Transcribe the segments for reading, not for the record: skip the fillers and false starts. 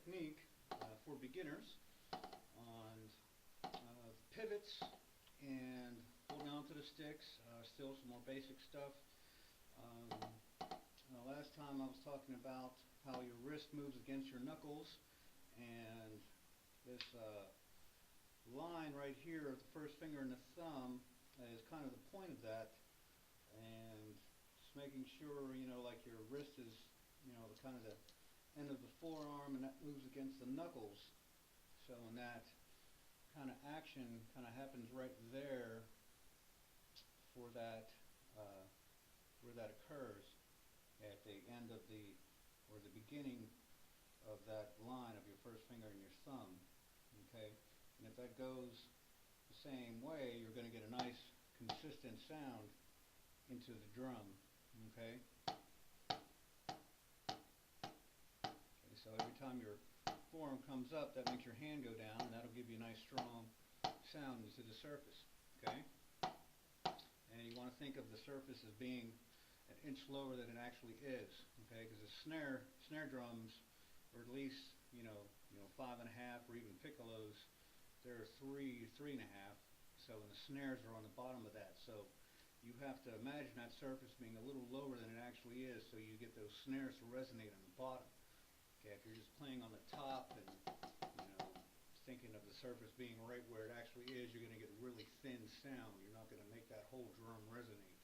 technique for beginners on pivots and holding on to the sticks. Still some more basic stuff. Last time I was talking about how your wrist moves against your knuckles, and this line right here of the first finger and the thumb is kind of the point of that, and just making sure, like your wrist is, the kind of the end of the forearm, and that moves against the knuckles. So when that kind of action kind of happens right there for that, where that occurs at the end of the, or the beginning of that line of your first finger and your thumb, okay? And if that goes the same way, you're going to get a nice consistent sound into the drum, okay? So every time your forearm comes up, that makes your hand go down, and that'll give you a nice strong sound into the surface, okay? And you want to think of the surface as being an inch lower than it actually is, okay? Because the snare drums, or at least 5.5, or even piccolos, they're 3.5. So, and the snares are on the bottom of that. So you have to imagine that surface being a little lower than it actually is, so you get those snares to resonate on the bottom. Okay, if you're just playing on the top and thinking of the surface being right where it actually is, you're going to get a really thin sound. You're not going to make that whole drum resonate.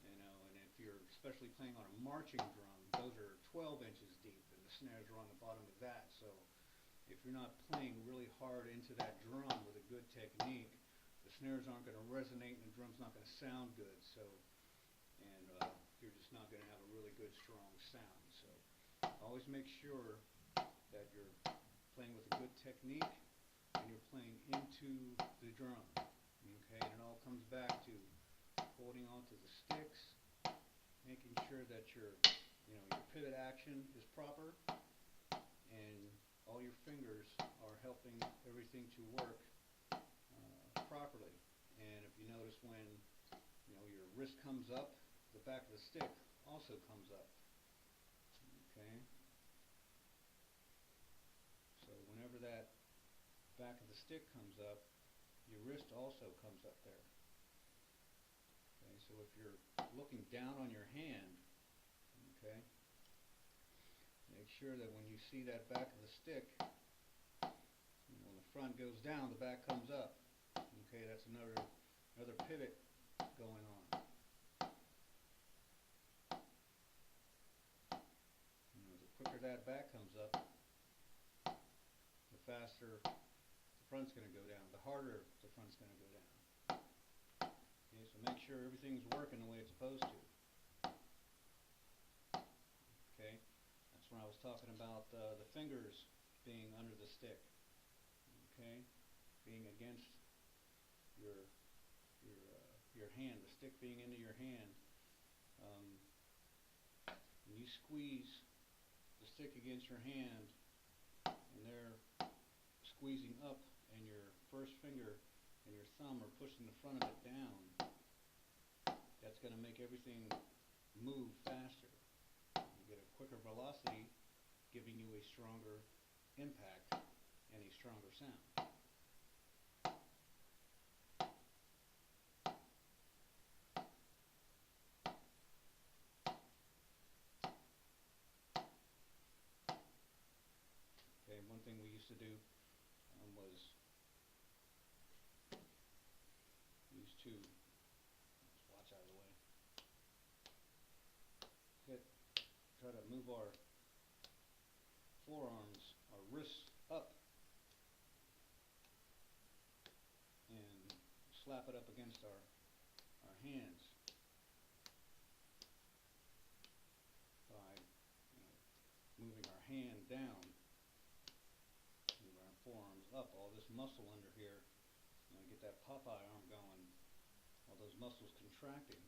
And if you're especially playing on a marching drum, those are 12 inches deep, and the snares are on the bottom of that. So if you're not playing really hard into that drum with a good technique, the snares aren't going to resonate, and the drum's not going to sound good. So, and you're just not going to have a really good, strong sound. So always make sure that you're playing with a good technique and you're playing into the drum. Okay, and it all comes back to holding onto the sticks, making sure that your pivot action is proper, and all your fingers are helping everything to work properly. And if you notice, when your wrist comes up, the back of the stick also comes up. Okay. So whenever that back of the stick comes up, your wrist also comes up there. Okay, so if you're looking down on your hand, okay, make sure that when you see that back of the stick, when the front goes down, the back comes up. Okay, that's another pivot going on. The quicker that back comes up, the faster the front's going to go down, the harder the front's going to go down. Okay, so make sure everything's working the way it's supposed to. Okay, that's when I was talking about the fingers being under the stick. Okay, being against your hand, the stick being into your hand. When you squeeze the stick against your hand, and they're squeezing up, and your first finger and your thumb are pushing the front of it down, that's going to make everything move faster. You get a quicker velocity, giving you a stronger impact and a stronger sound. Okay, one thing we used to do was let's watch out of the way, try to move our forearms, our wrists up, and slap it up against our hands by moving our hand down, move our forearms up, all this muscle under here, get that Popeye arm going, all those muscles contracting.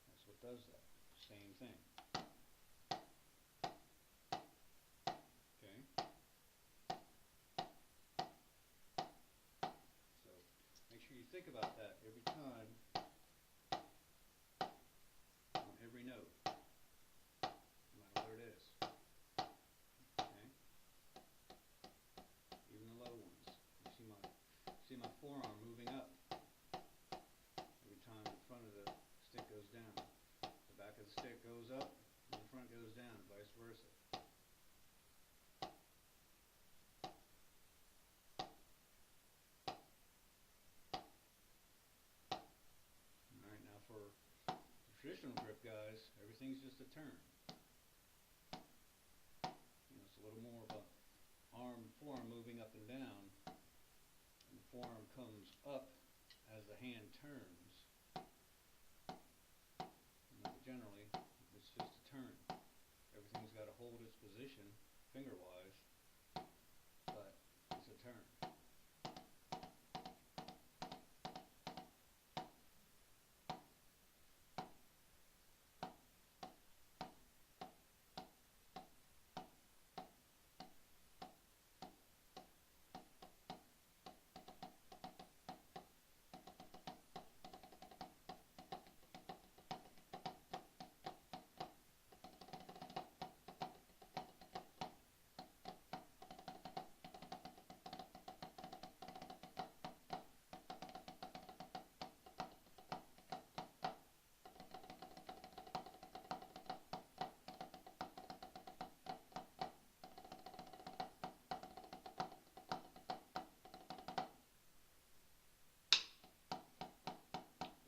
That's what does that. Same thing. Okay. So make sure you think about that every time, on every note. forearm moving up every time the front of the stick goes down. The back of the stick goes up and the front goes down, vice versa. Alright, now for the traditional grip, guys, everything's just a turn. It's a little more of a forearm moving up and down, and the forearm comes up as the hand turns. But generally, it's just a turn. Everything's got to hold its position, finger-wise, but it's a turn.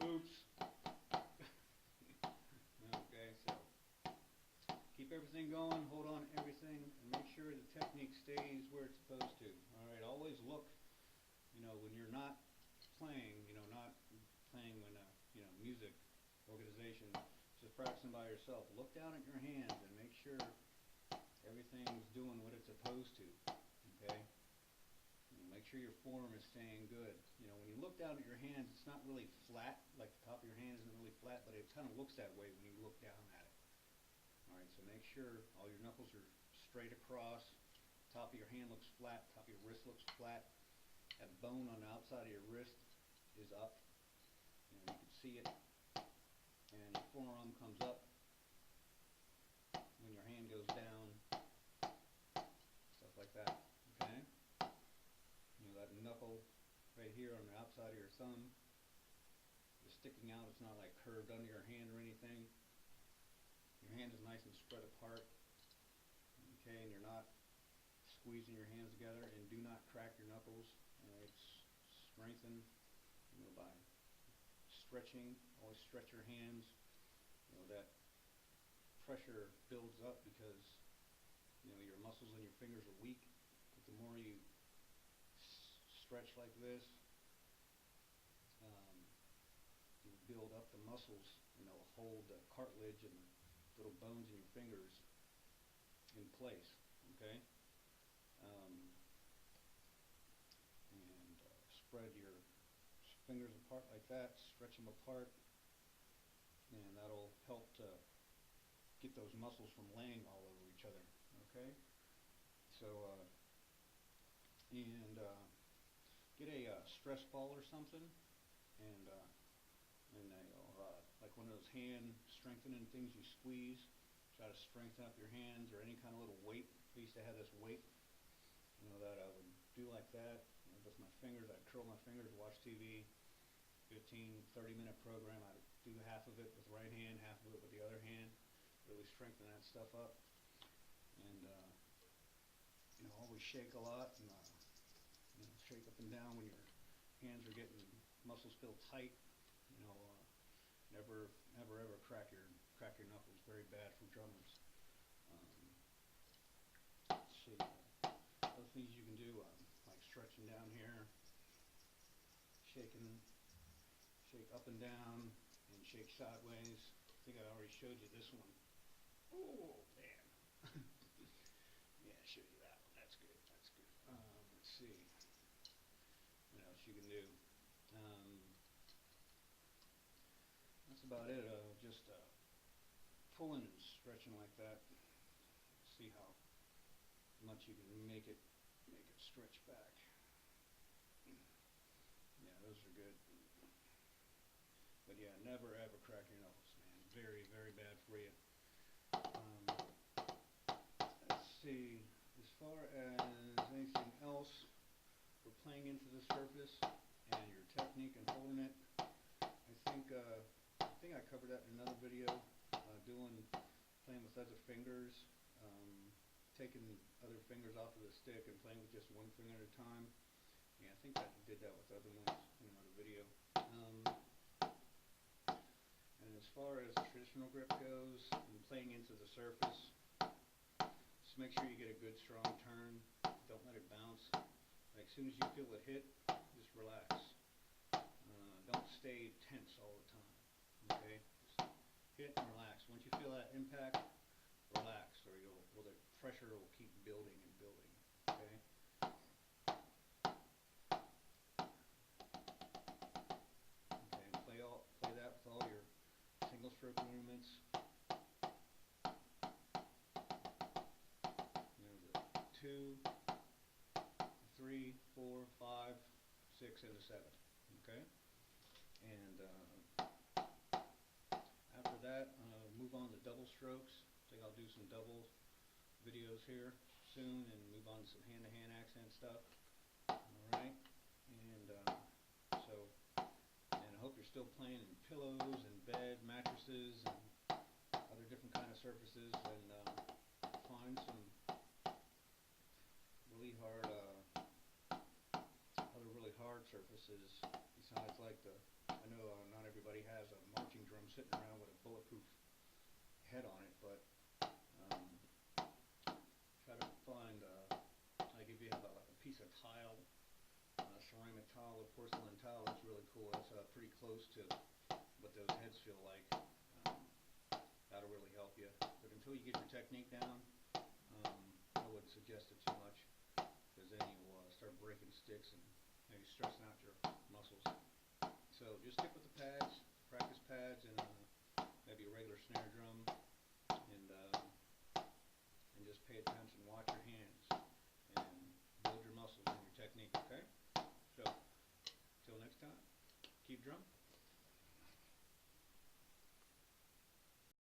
Oops. Okay, so keep everything going, hold on to everything, and make sure the technique stays where it's supposed to. Alright, always look, when you're not playing, not playing when, music, organization, just practicing by yourself. Look down at your hands and make sure everything's doing what it's supposed to, okay? Make sure your form is staying good. When you look down at your hands, it's not really flat, like the top of your hand isn't really flat, but it kind of looks that way when you look down at it. Alright, so make sure all your knuckles are straight across, top of your hand looks flat, top of your wrist looks flat, that bone on the outside of your wrist is up, you can see it, and your forearm comes up when your hand goes down, stuff like that, okay? That knuckle right here on the outside of your thumb is sticking out. It's not like curved under your hand or anything. Your hand is nice and spread apart, okay, and you're not squeezing your hands together, and do not crack your knuckles. It's strengthened by stretching. Always stretch your hands. That pressure builds up because your muscles in your fingers are weak, but the more you stretch like this, you build up the muscles, and they'll hold the cartilage and the little bones in your fingers in place, okay? Spread your fingers apart like that, stretch them apart, and that'll help to get those muscles from laying all over each other, okay? So, get a stress ball or something, and like one of those hand strengthening things you squeeze. Try to strengthen up your hands, or any kind of little weight. I used to have this weight, that I would do like that with my fingers. I'd curl my fingers, watch TV, 15-30 minute program. I'd do half of it with the right hand, half of it with the other hand. Really strengthen that stuff up, and always shake a lot, and shake up and down when your hands are getting, muscles feel tight. Never ever crack your knuckles. Very bad for drummers. Let's see. Other things you can do, like stretching down here, shake up and down, and shake sideways. I think I already showed you this one. Oh, damn. Yeah, I showed you that one. That's good. That's good. Let's see. What else you can do? That's about it. Just pulling and stretching like that. See how much you can make it stretch back. Yeah, those are good. But yeah, never ever crack your knuckles, man. Very, very bad for you. Let's see. As far as anything else, we're playing into the surface, and your technique in holding it. I think I covered that in another video, playing with other fingers, taking other fingers off of the stick and playing with just one finger at a time. Yeah, I think I did that with other ones in another video. And as far as traditional grip goes, and playing into the surface, just make sure you get a good strong turn. Don't let it bounce. Like, as soon as you feel it hit, just relax. Don't stay tense all the time. Okay? Just hit and relax. Once you feel that impact, relax, or the pressure will keep building and building. Okay? Okay, and play that with all your single stroke movements. You know, the 2, 3, 4, 5, 6, and the 7. Okay? And after that, move on to double strokes. I think I'll do some double videos here soon and move on to some hand-to-hand accent stuff. Alright? And and I hope you're still playing in pillows and bed, mattresses, and other different kind of surfaces, and find some really hard really hard surfaces besides, like, I know not everybody has a marching drum sitting around with a bulletproof head on it, but try to find, like, if you have like a piece of tile, ceramic tile or porcelain tile, that's really cool. That's pretty close to what those heads feel like. That'll really help you. But until you get your technique down, I wouldn't suggest it too much, because then you'll start breaking sticks and maybe stressing out your muscles. So just stick with the pads, practice pads, and maybe a regular snare drum, and just pay attention.